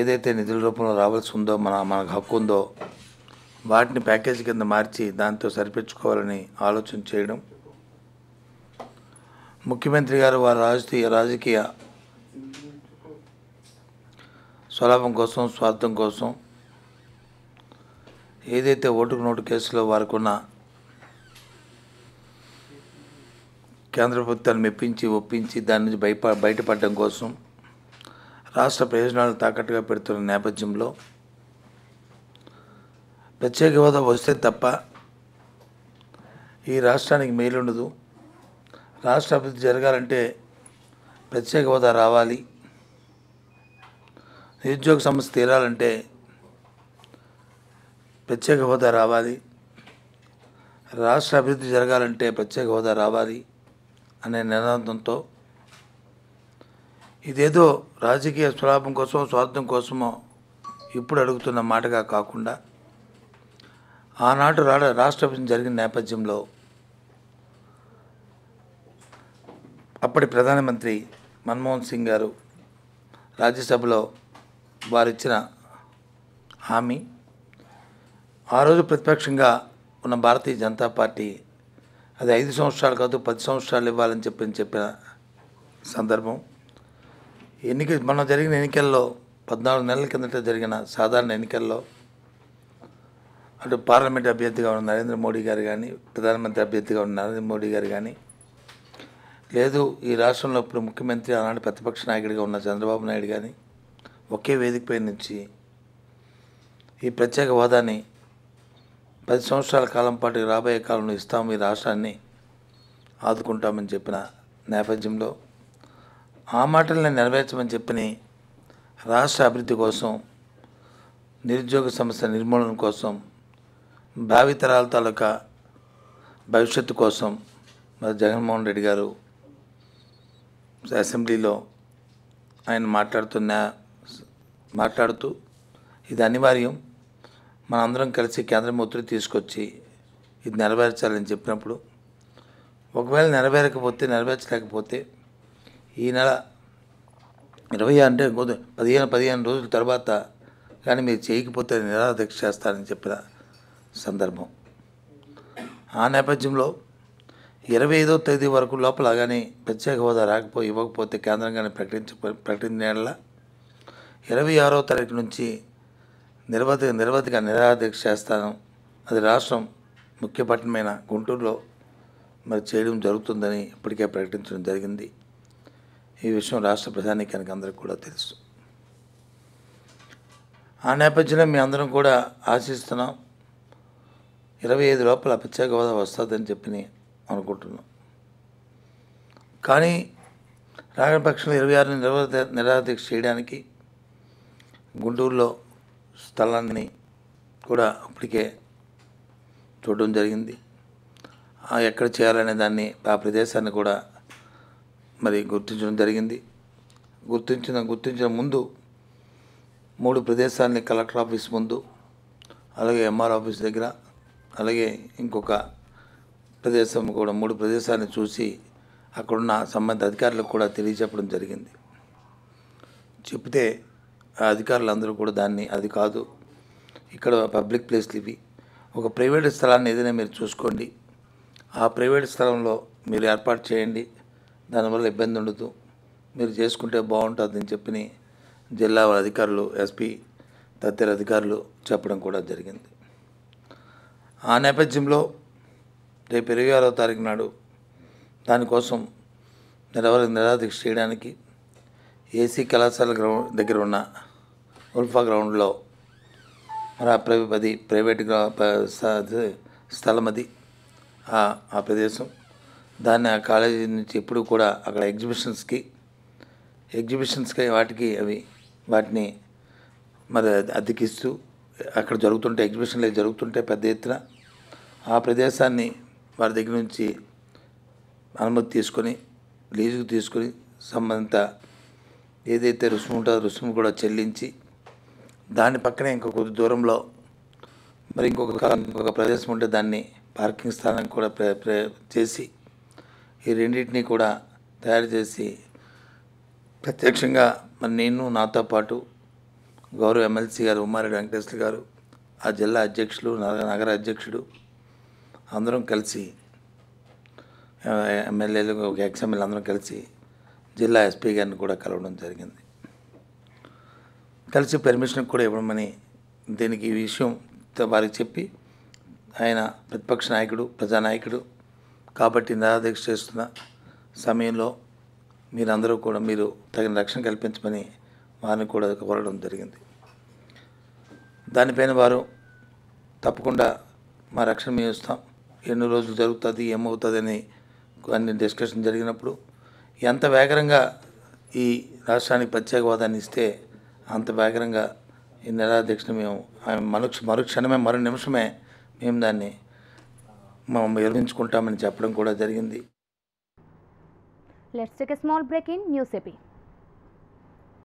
ఏదైతే నిధుల రూపంలో రావాల్సి ఉందో మనకు హక్కు ఉందో వాటిని ప్యాకేజీ కింద మార్చి దాంతో సరిపెట్టుకోవాలని ఆలోచన చేయడం, ముఖ్యమంత్రి గారు వారి రాజకీయ స్వలాభం కోసం, స్వార్థం కోసం ఏదైతే ఓటుకు నోటు కేసులో వారికి ఉన్న కేంద్ర ప్రభుత్వాన్ని మెప్పించి ఒప్పించి దాని నుంచి బయటపడడం కోసం రాష్ట్ర ప్రయోజనాలు తాకట్టుగా పెడుతున్న నేపథ్యంలో ప్రత్యేక హోదా వస్తే తప్ప ఈ రాష్ట్రానికి మేలుండదు. రాష్ట్ర అభివృద్ధి జరగాలంటే ప్రత్యేక హోదా రావాలి. నిరుద్యోగ సమస్య తీరాలంటే ప్రత్యేక హోదా రావాలి. రాష్ట్ర అభివృద్ధి జరగాలంటే ప్రత్యేక హోదా రావాలి అనే నినాదంతో ఇదేదో రాజకీయ స్వలాభం కోసమో స్వార్థం కోసమో ఇప్పుడు అడుగుతున్న మాటగా కాకుండా ఆనాడు రాష్ట్ర విభజన జరిగిన నేపథ్యంలో అప్పటి ప్రధానమంత్రి మన్మోహన్ సింగ్ గారు రాజ్యసభలో వారిచ్చిన హామీ, ఆ రోజు ప్రతిపక్షంగా ఉన్న భారతీయ జనతా పార్టీ అది 5 సంవత్సరాలు కాదు 10 సంవత్సరాలు ఇవ్వాలని చెప్పిన సందర్భం. మొన్న జరిగిన ఎన్నికల్లో 14 నెలల కిందట జరిగిన సాధారణ ఎన్నికల్లో అటు పార్లమెంట్ అభ్యర్థిగా ఉన్న నరేంద్ర మోడీ గారు కానీ, ప్రధానమంత్రి అభ్యర్థిగా ఉన్న నరేంద్ర మోడీ గారు కానీ, లేదు ఈ రాష్ట్రంలో ఇప్పుడు ముఖ్యమంత్రి ఆనాడు ప్రతిపక్ష నాయకుడిగా ఉన్న చంద్రబాబు నాయుడు కానీ ఒకే వేదికపై నుంచి ఈ ప్రత్యేక హోదాని 10 సంవత్సరాల కాలం పాటు రాబోయే కాలంలో ఇస్తాము, ఈ రాష్ట్రాన్ని ఆదుకుంటామని చెప్పిన నేపథ్యంలో ఆ మాటలను నెరవేర్చమని చెప్పని రాష్ట్ర అభివృద్ధి కోసం, నిరుద్యోగ సమస్య నిర్మూలన కోసం, భావితరాల తాలూకా భవిష్యత్తు కోసం మరి జగన్మోహన్ రెడ్డి గారు అసెంబ్లీలో ఆయన మాట్లాడుతూ ఇది అనివార్యం, మనందరం కలిసి కేంద్రం ఒత్తిడి తీసుకొచ్చి ఇది నెరవేర్చాలని చెప్పినప్పుడు, ఒకవేళ నెరవేర్చలేకపోతే ఈ నెల 20 అంటే 15 రోజుల తర్వాత కానీ మీరు చేయకపోతే నిరాదీక్ష చేస్తారని చెప్పిన సందర్భం. ఆ నేపథ్యంలో 25వ తేదీ వరకు లోపల కానీ ప్రత్యేక హోదా ఇవ్వకపోతే కేంద్రం కానీ ప్రకటించిన 26వ తారీఖు నుంచి నిరవధిక నిరాదీక్ష చేస్తాను. అది రాష్ట్రం ముఖ్య పట్టణమైన గుంటూరులో మరి చేయడం జరుగుతుందని ఇప్పటికే ప్రకటించడం జరిగింది. ఈ విషయం రాష్ట్ర ప్రజానీకానికి అందరికీ కూడా తెలుసు. ఆ నేపథ్యంలో మీ అందరం కూడా ఆశిస్తున్నాం 25 లోపల ప్రత్యేక హోదా వస్తుందని చెప్పి అనుకుంటున్నాం. కానీ రాగని పక్షంలో 26 నిరాదీక్ష చేయడానికి గుంటూరులో స్థలాన్ని కూడా ఇప్పటికే చూడడం జరిగింది. ఎక్కడ చేయాలనే దాన్ని ఆ ప్రదేశాన్ని కూడా మరి గుర్తించడం జరిగింది. గుర్తించిన ముందు 3 ప్రదేశాలని కలెక్టర్ ఆఫీస్ ముందు, అలాగే ఎంఆర్ ఆఫీస్ దగ్గర, అలాగే ఇంకొక ప్రదేశం కూడా 3 ప్రదేశాలను చూసి అక్కడున్న సంబంధిత అధికారులకు కూడా తెలియచెప్పడం జరిగింది. చెప్తే ఆ అధికారులందరూ కూడా అది కాదు, ఇక్కడ పబ్లిక్ ప్లేస్లు ఇవి, ఒక ప్రైవేట్ స్థలాన్ని ఏదైనా మీరు చూసుకోండి, ఆ ప్రైవేట్ స్థలంలో మీరు ఏర్పాటు చేయండి, దానివల్ల ఇబ్బంది ఉండదు, మీరు చేసుకుంటే బాగుంటుందని చెప్పి జిల్లా అధికారులు, ఎస్పీ తదితర అధికారులు చెప్పడం కూడా జరిగింది. ఆ నేపథ్యంలో రేపు 26వ తారీఖు నాడు దానికోసం నిరాదీక్ష చేయడానికి ఏసీ కళాశాల గ్రౌండ్ దగ్గర ఉన్న ఉల్ఫా గ్రౌండ్లో మరి ప్రైవేట్ స్థలం అది ఆ ప్రదేశం. దాన్ని ఆ కాలేజీ నుంచి ఎప్పుడు కూడా అక్కడ ఎగ్జిబిషన్స్కి వాటిని మరి అద్దెకిస్తూ అక్కడ ఎగ్జిబిషన్లు జరుగుతుంటే పెద్ద ఎత్తున ఆ ప్రదేశాన్ని వారి దగ్గర నుంచి అనుమతి తీసుకొని లీజుకు తీసుకొని సంబంధిత ఏదైతే రుసుము ఉంటుందో రుసుము కూడా చెల్లించి దాని పక్కనే ఇంకొక కొద్ది దూరంలో మరి ఇంకొక ప్రదేశం ఉంటే దాన్ని పార్కింగ్ స్థానాన్ని కూడా చేసి ఈ రెండింటినీ కూడా తయారు చేసి ప్రత్యక్షంగా మరి నేను నాతో పాటు గౌరవ ఎమ్మెల్సీ గారు ఉమ్మారెడ్డి వెంకటేశ్వర గారు, ఆ జిల్లా అధ్యక్షులు, నగర అధ్యక్షుడు అందరం కలిసి, ఎమ్మెల్యేలు, ఒక ఎక్స్ఎమ్మెల్యే అందరం కలిసి జిల్లా ఎస్పీ గారిని కూడా కలవడం జరిగింది. కలిసి పర్మిషన్ కూడా ఇవ్వమని దీనికి ఈ విషయం వారికి చెప్పి, ఆయన ప్రతిపక్ష నాయకుడు, ప్రజానాయకుడు కాబట్టి నిరాదీక్ష చేస్తున్న సమయంలో మీరందరూ కూడా మీరు తగిన రక్షణ కల్పించమని వారిని కూడా కోరడం జరిగింది. దానిపైన వారు తప్పకుండా మా రక్షణ మేము ఇస్తాం, ఎన్ని రోజులు జరుగుతుంది, ఏమవుతుంది అని అన్ని డిస్కషన్ జరిగినప్పుడు ఎంత వేగంగా ఈ రాష్ట్రానికి ప్రత్యేక హోదాన్ని ఇస్తే అంత వేగంగా ఈ నిరాదీక్షను మేము మరుక్షణమే మరో నిమిషమే మేము దాన్ని విరమించుకుంటామని చెప్పడం కూడా జరిగింది. Let's take a small break in News AP.